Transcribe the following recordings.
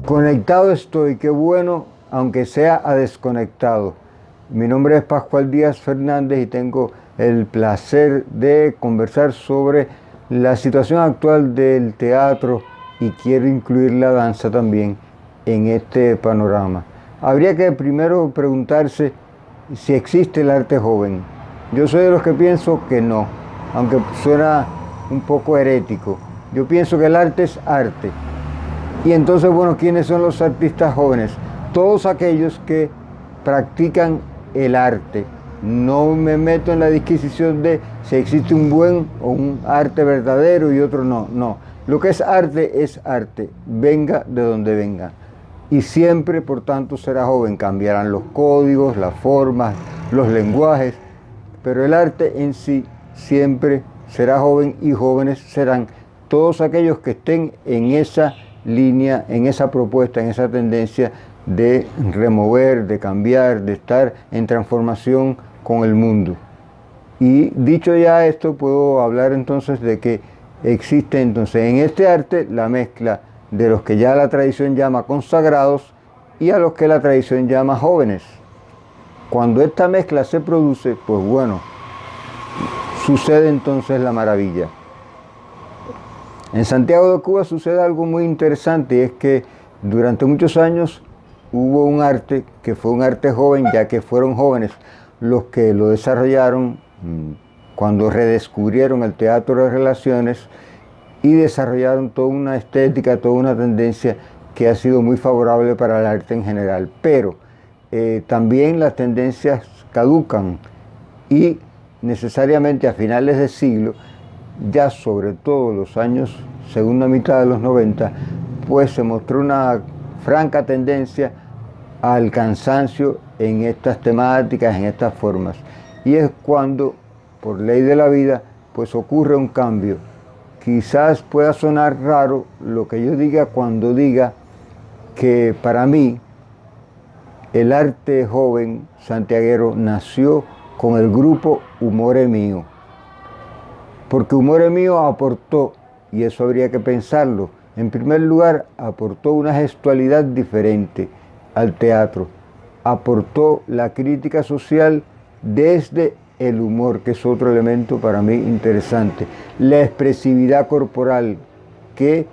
Conectado estoy, qué bueno, aunque sea a desconectado. Mi nombre es Pascual Díaz Fernández y tengo el placer de conversar sobre la situación actual del teatro y quiero incluir la danza también en este panorama. Habría que primero preguntarse si existe el arte joven. Yo soy de los que pienso que no, aunque suena un poco herético. Yo pienso que el arte es arte. Y entonces, bueno, ¿quiénes son los artistas jóvenes? Todos aquellos que practican el arte. No me meto en la disquisición de si existe un buen o un arte verdadero y otro no. No, lo que es arte, venga de donde venga. Y siempre, por tanto, será joven. Cambiarán los códigos, las formas, los lenguajes, pero el arte en sí siempre será joven y jóvenes serán todos aquellos que estén en esa línea, en esa propuesta, en esa tendencia de remover, de cambiar, de estar en transformación con el mundo. Y dicho ya esto, puedo hablar entonces de que existe entonces en este arte la mezcla de los que ya la tradición llama consagrados y a los que la tradición llama jóvenes. Cuando esta mezcla se produce, pues bueno, sucede entonces la maravilla. En Santiago de Cuba sucede algo muy interesante y es que durante muchos años hubo un arte que fue un arte joven, ya que fueron jóvenes los que lo desarrollaron cuando redescubrieron el teatro de relaciones y desarrollaron toda una estética, toda una tendencia que ha sido muy favorable para el arte en general. Pero también las tendencias caducan y necesariamente a finales de siglo, ya sobre todo los años, segunda mitad de los 90, pues se mostró una franca tendencia al cansancio en estas temáticas, en estas formas. Y es cuando, por ley de la vida, pues ocurre un cambio. Quizás pueda sonar raro lo que yo diga cuando diga que para mí el arte joven santiaguero nació con el grupo Humore Mío. Porque Humore Mío aportó, y eso habría que pensarlo, en primer lugar aportó una gestualidad diferente al teatro, aportó la crítica social desde el humor, que es otro elemento para mí interesante, la expresividad corporal que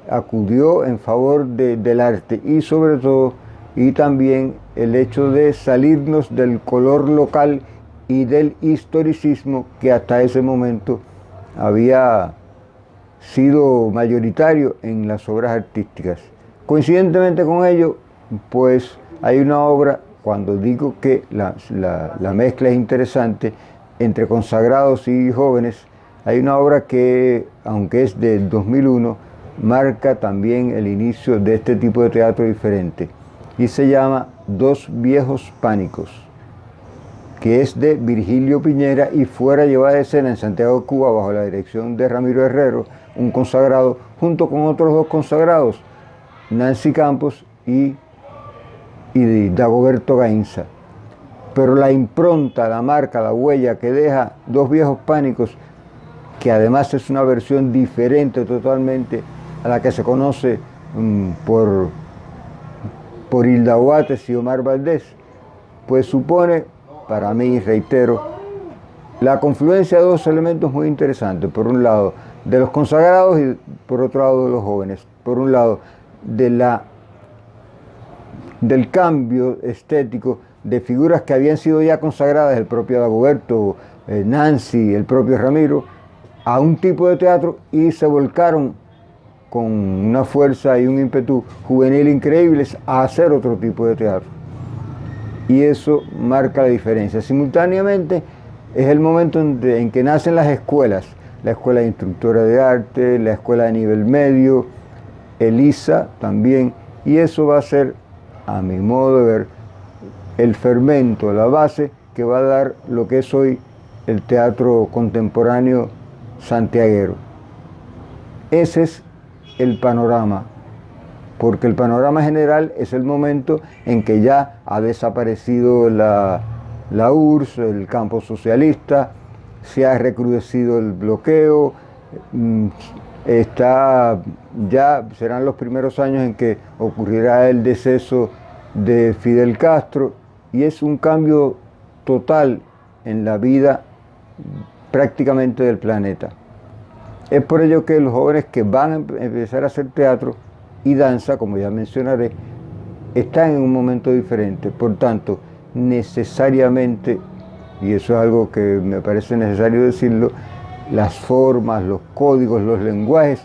acudió en favor del arte y sobre todo, y también el hecho de salirnos del color local y del historicismo que hasta ese momento había sido mayoritario en las obras artísticas. Coincidentemente con ello, pues hay una obra, cuando digo que la mezcla es interesante entre consagrados y jóvenes, hay una obra que, aunque es de 2001, marca también el inicio de este tipo de teatro diferente y se llama Dos viejos pánicos, que es de Virgilio Piñera y fuera llevada a escena en Santiago de Cuba bajo la dirección de Ramiro Herrero, un consagrado, junto con otros dos consagrados, Nancy Campos y Dagoberto Gainza. Pero la impronta, la marca, la huella que deja Dos viejos pánicos, que además es una versión diferente totalmente a la que se conoce por Hilda Oates y Omar Valdés, pues supone, para mí, reitero, la confluencia de dos elementos muy interesantes. Por un lado, de los consagrados y por otro lado, de los jóvenes. Por un lado, del cambio estético de figuras que habían sido ya consagradas, el propio Dagoberto, Nancy, el propio Ramiro, a un tipo de teatro y se volcaron con una fuerza y un ímpetu juvenil increíbles a hacer otro tipo de teatro. Y eso marca la diferencia. Simultáneamente es el momento en que nacen las escuelas, la escuela de instructora de arte, la escuela de nivel medio, ELISA también, y eso va a ser, a mi modo de ver, el fermento, la base que va a dar lo que es hoy el teatro contemporáneo santiaguero. Ese es el panorama, porque el panorama general es el momento en que ya ha desaparecido la URSS, el campo socialista, se ha recrudecido el bloqueo, ya serán los primeros años en que ocurrirá el deceso de Fidel Castro, y es un cambio total en la vida prácticamente del planeta. Es por ello que los jóvenes que van a empezar a hacer teatro y danza, como ya mencionaré, están en un momento diferente. Por tanto, necesariamente, y eso es algo que me parece necesario decirlo, las formas, los códigos, los lenguajes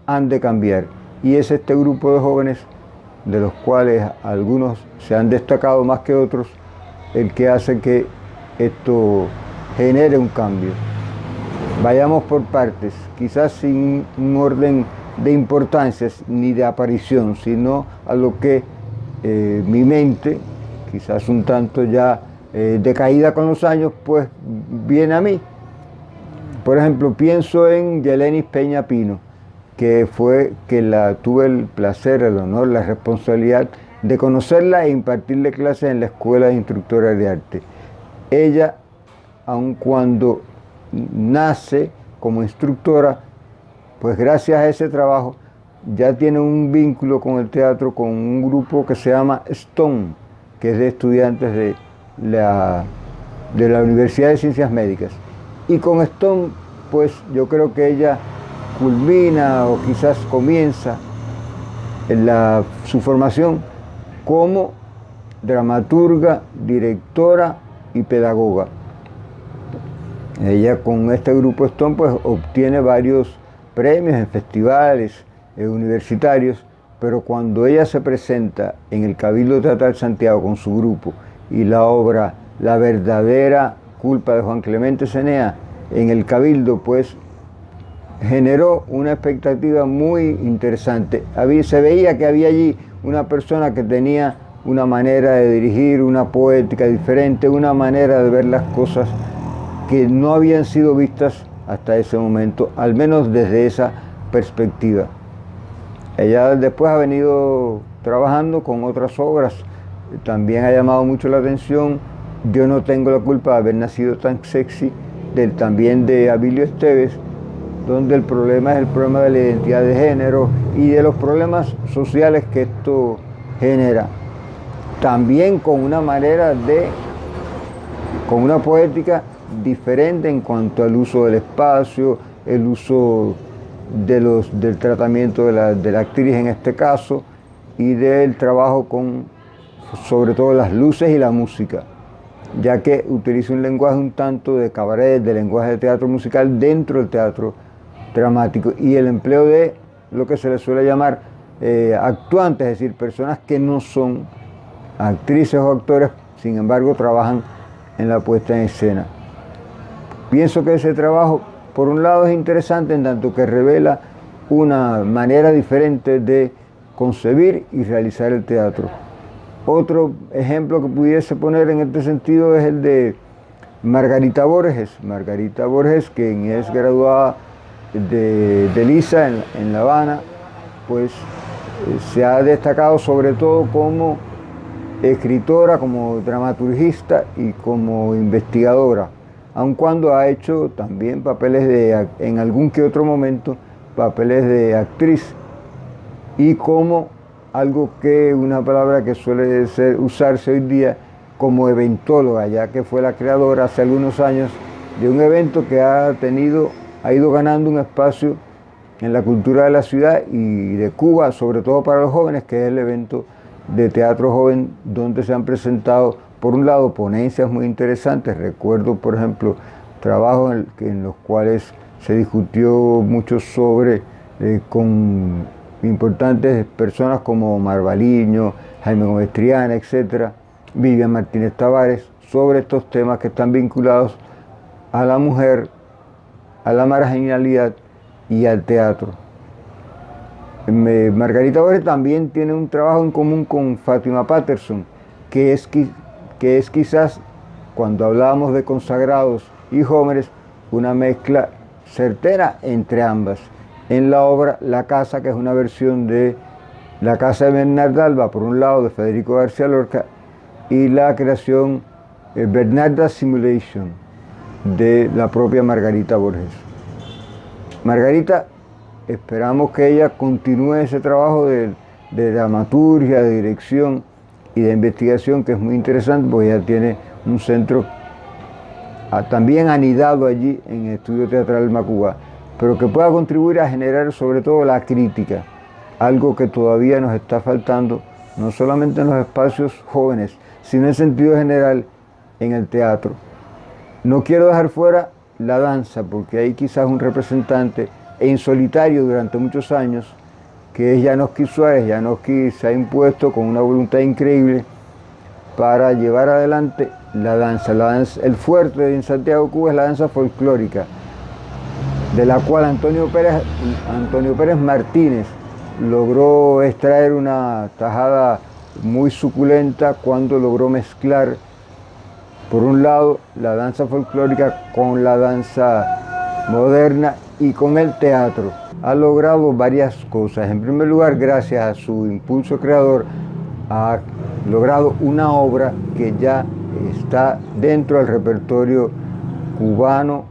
han de cambiar. Y es este grupo de jóvenes, de los cuales algunos se han destacado más que otros, el que hace que esto genere un cambio. Vayamos por partes, quizás sin un orden de importancias ni de aparición, sino a lo que mi mente, quizás un tanto ya decaída con los años, pues viene a mí. Por ejemplo, pienso en Yelenis Peña Pino, que tuve el placer, el honor, la responsabilidad de conocerla e impartirle clases en la Escuela de Instructores de Arte. Ella, aun cuando nace como instructora, pues gracias a ese trabajo ya tiene un vínculo con el teatro, con un grupo que se llama Stone, que es de estudiantes de la Universidad de Ciencias Médicas. Y con Stone, pues yo creo que ella culmina o quizás comienza su formación como dramaturga, directora y pedagoga. Ella con este grupo Stone pues obtiene varios premios en festivales universitarios, pero cuando ella se presenta en el Cabildo Teatral Santiago con su grupo y la obra La verdadera culpa de Juan Clemente Cenea en el Cabildo, pues generó una expectativa muy interesante. Se veía que había allí una persona que tenía una manera de dirigir, una poética diferente, una manera de ver las cosas que no habían sido vistas hasta ese momento, al menos desde esa perspectiva. Ella después ha venido trabajando con otras obras, también ha llamado mucho la atención Yo no tengo la culpa de haber nacido tan sexy, también de Abilio Esteves, donde el problema es el problema de la identidad de género y de los problemas sociales que esto genera. También con una poética diferente en cuanto al uso del espacio, el uso del tratamiento de la actriz en este caso, y del trabajo con sobre todo las luces y la música, ya que utiliza un lenguaje un tanto de cabaret, de lenguaje de teatro musical dentro del teatro dramático, y el empleo de lo que se le suele llamar actuantes, es decir, personas que no son actrices o actores, sin embargo trabajan en la puesta en escena. Pienso que ese trabajo, por un lado, es interesante en tanto que revela una manera diferente de concebir y realizar el teatro. Otro ejemplo que pudiese poner en este sentido es el de Margarita Borges. Margarita Borges, quien es graduada de LISA en La Habana, pues se ha destacado sobre todo como escritora, como dramaturgista y como investigadora, aun cuando ha hecho también papeles en algún que otro momento, papeles de actriz, y como una palabra que suele usarse hoy día como eventóloga, ya que fue la creadora hace algunos años de un evento que ha ido ganando un espacio en la cultura de la ciudad y de Cuba, sobre todo para los jóvenes, que es el evento de teatro joven, donde se han presentado, por un lado, ponencias muy interesantes. Recuerdo, por ejemplo, trabajos en los cuales se discutió mucho con importantes personas como Omar Baliño, Jaime Gómez Triana, etc., Vivian Martínez Tavares, sobre estos temas que están vinculados a la mujer, a la marginalidad y al teatro. Margarita Borges también tiene un trabajo en común con Fátima Patterson, que es quizás, cuando hablábamos de consagrados y jóvenes, una mezcla certera entre ambas. En la obra La Casa, que es una versión de La Casa de Bernarda Alba, por un lado, de Federico García Lorca, y la creación Bernarda Simulation, de la propia Margarita Borges. Margarita, esperamos que ella continúe ese trabajo de dramaturgia, de dirección y de investigación, que es muy interesante, porque ella tiene un centro también anidado allí en el Estudio Teatral Macubá, pero que pueda contribuir a generar sobre todo la crítica, algo que todavía nos está faltando, no solamente en los espacios jóvenes, sino en sentido general en el teatro. No quiero dejar fuera la danza, porque hay quizás un representante en solitario durante muchos años, que es Janoski Suárez. Janoski se ha impuesto con una voluntad increíble para llevar adelante la danza. El fuerte en Santiago, Cuba, es la danza folclórica, de la cual Antonio Pérez Martínez logró extraer una tajada muy suculenta cuando logró mezclar, por un lado, la danza folclórica con la danza moderna y con el teatro. Ha logrado varias cosas. En primer lugar, gracias a su impulso creador, ha logrado una obra que ya está dentro del repertorio cubano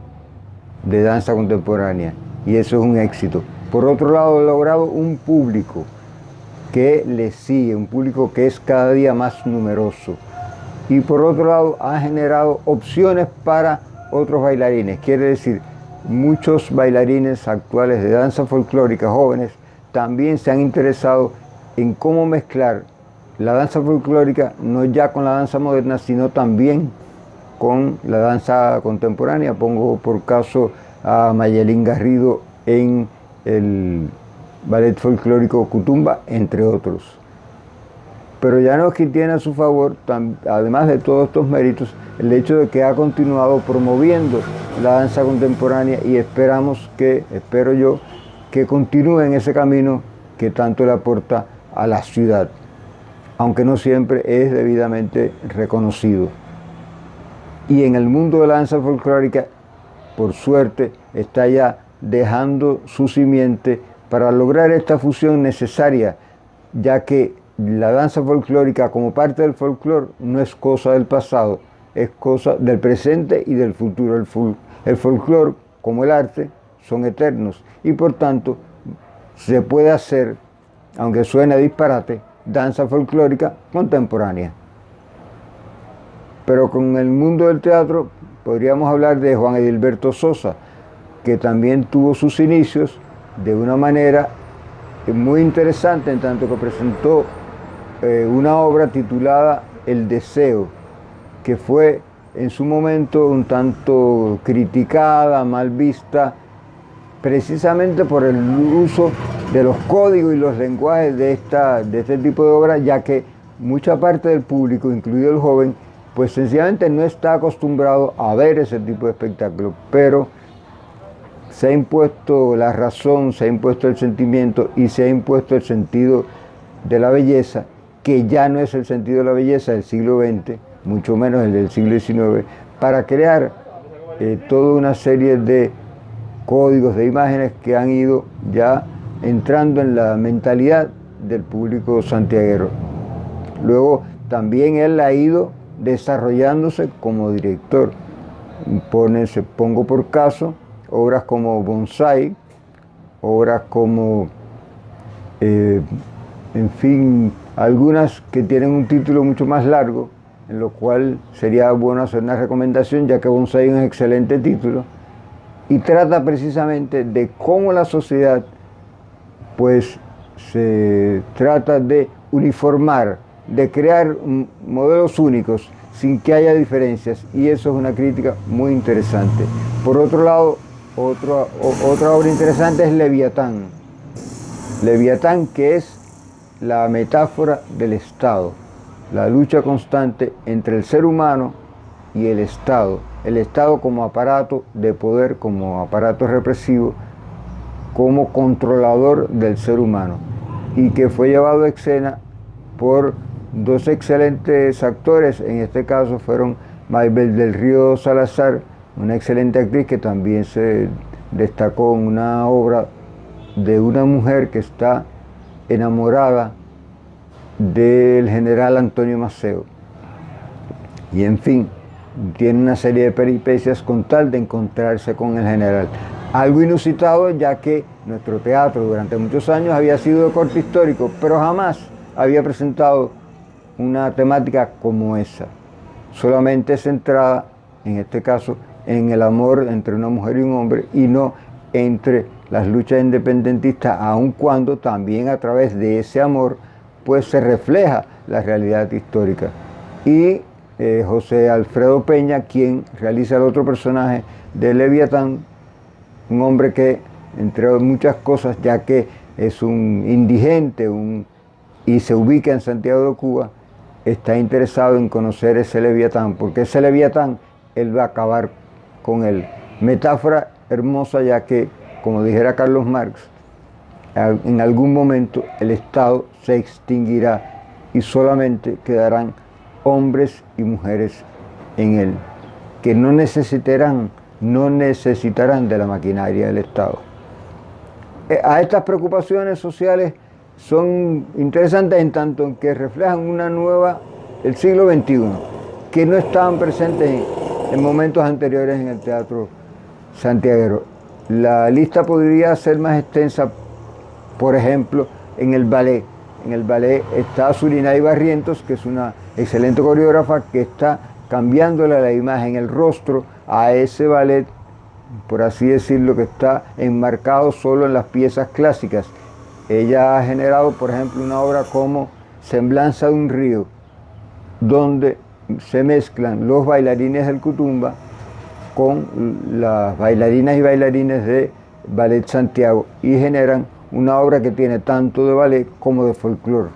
de danza contemporánea, y eso es un éxito. Por otro lado, ha logrado un público que le sigue, un público que es cada día más numeroso. Y por otro lado, ha generado opciones para otros bailarines. Quiere decir, muchos bailarines actuales de danza folclórica, jóvenes, también se han interesado en cómo mezclar la danza folclórica, no ya con la danza moderna, sino también con la danza contemporánea. Pongo por caso a Mayelín Garrido en el ballet folclórico Cutumba, entre otros. Pero Janoski tiene a su favor, además de todos estos méritos, el hecho de que ha continuado promoviendo la danza contemporánea, y espero yo, que continúe en ese camino que tanto le aporta a la ciudad, aunque no siempre es debidamente reconocido. Y en el mundo de la danza folclórica, por suerte, está ya dejando su simiente para lograr esta fusión necesaria, ya que la danza folclórica, como parte del folclore, no es cosa del pasado, es cosa del presente y del futuro. El folclore, como el arte, son eternos, y por tanto se puede hacer, aunque suene disparate, danza folclórica contemporánea. Pero con el mundo del teatro podríamos hablar de Juan Edilberto Sosa, que también tuvo sus inicios de una manera muy interesante, en tanto que presentó una obra titulada El Deseo, que fue en su momento un tanto criticada, mal vista, precisamente por el uso de los códigos y los lenguajes de este tipo de obra, ya que mucha parte del público, incluido el joven, pues sencillamente no está acostumbrado a ver ese tipo de espectáculo. Pero se ha impuesto la razón, se ha impuesto el sentimiento y se ha impuesto el sentido de la belleza, que ya no es el sentido de la belleza del siglo XX, mucho menos el del siglo XIX, para crear toda una serie de códigos, de imágenes que han ido ya entrando en la mentalidad del público santiaguero. Luego también él ha ido desarrollándose como director. Pongo por caso obras como Bonsai, obras como, en fin, algunas que tienen un título mucho más largo, en lo cual sería bueno hacer una recomendación, ya que Bonsai es un excelente título, y trata precisamente de cómo la sociedad pues se trata de uniformar, de crear modelos únicos sin que haya diferencias, y eso es una crítica muy interesante. Por otro lado, otra obra interesante es Leviatán. Leviatán, que es la metáfora del Estado, la lucha constante entre el ser humano y el Estado como aparato de poder, como aparato represivo, como controlador del ser humano, y que fue llevado a escena por dos excelentes actores. En este caso fueron Maybel del Río Salazar, una excelente actriz que también se destacó en una obra de una mujer que está enamorada del general Antonio Maceo. Y en fin, tiene una serie de peripecias con tal de encontrarse con el general. Algo inusitado, ya que nuestro teatro durante muchos años había sido de corte histórico, pero jamás había presentado una temática como esa, solamente centrada, en este caso, en el amor entre una mujer y un hombre, y no entre las luchas independentistas, aun cuando también a través de ese amor pues se refleja la realidad histórica. Y José Alfredo Peña, quien realiza el otro personaje de Leviatán, un hombre que, entre muchas cosas, ya que es un indigente y se ubica en Santiago de Cuba, está interesado en conocer ese Leviatán, porque ese Leviatán él va a acabar con él. Metáfora hermosa, ya que, como dijera Carlos Marx, en algún momento el Estado se extinguirá y solamente quedarán hombres y mujeres en él, que no necesitarán de la maquinaria del Estado. A estas preocupaciones sociales son interesantes en tanto en que reflejan una nueva, el siglo XXI, que no estaban presentes en momentos anteriores en el teatro santiaguero. La lista podría ser más extensa, por ejemplo, en el ballet. En el ballet está Surinay Barrientos, que es una excelente coreógrafa que está cambiándole la imagen, el rostro a ese ballet, por así decirlo, que está enmarcado solo en las piezas clásicas. Ella ha generado, por ejemplo, una obra como Semblanza de un río, donde se mezclan los bailarines del Cutumba con las bailarinas y bailarines de Ballet Santiago y generan una obra que tiene tanto de ballet como de folclore.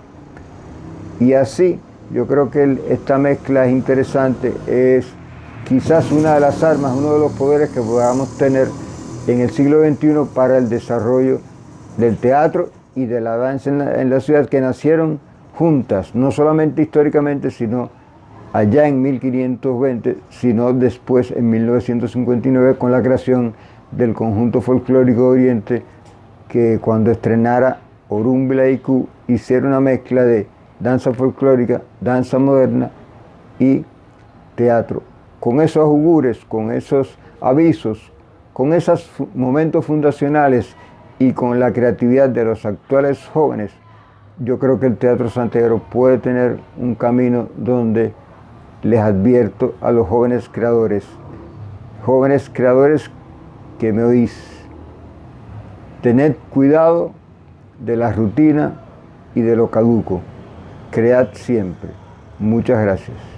Y así, yo creo que esta mezcla es interesante, es quizás una de las armas, uno de los poderes que podamos tener en el siglo XXI para el desarrollo del teatro y de la danza en la ciudad, que nacieron juntas, no solamente históricamente, sino allá en 1520, sino después en 1959 con la creación del Conjunto Folclórico de Oriente, que cuando estrenara Orúmbula y Q hicieron una mezcla de danza folclórica, danza moderna y teatro. Con esos augures, con esos avisos, con esos momentos fundacionales y con la creatividad de los actuales jóvenes, yo creo que el teatro santiaguero puede tener un camino donde les advierto a los jóvenes creadores que me oís, tened cuidado de la rutina y de lo caduco, cread siempre. Muchas gracias.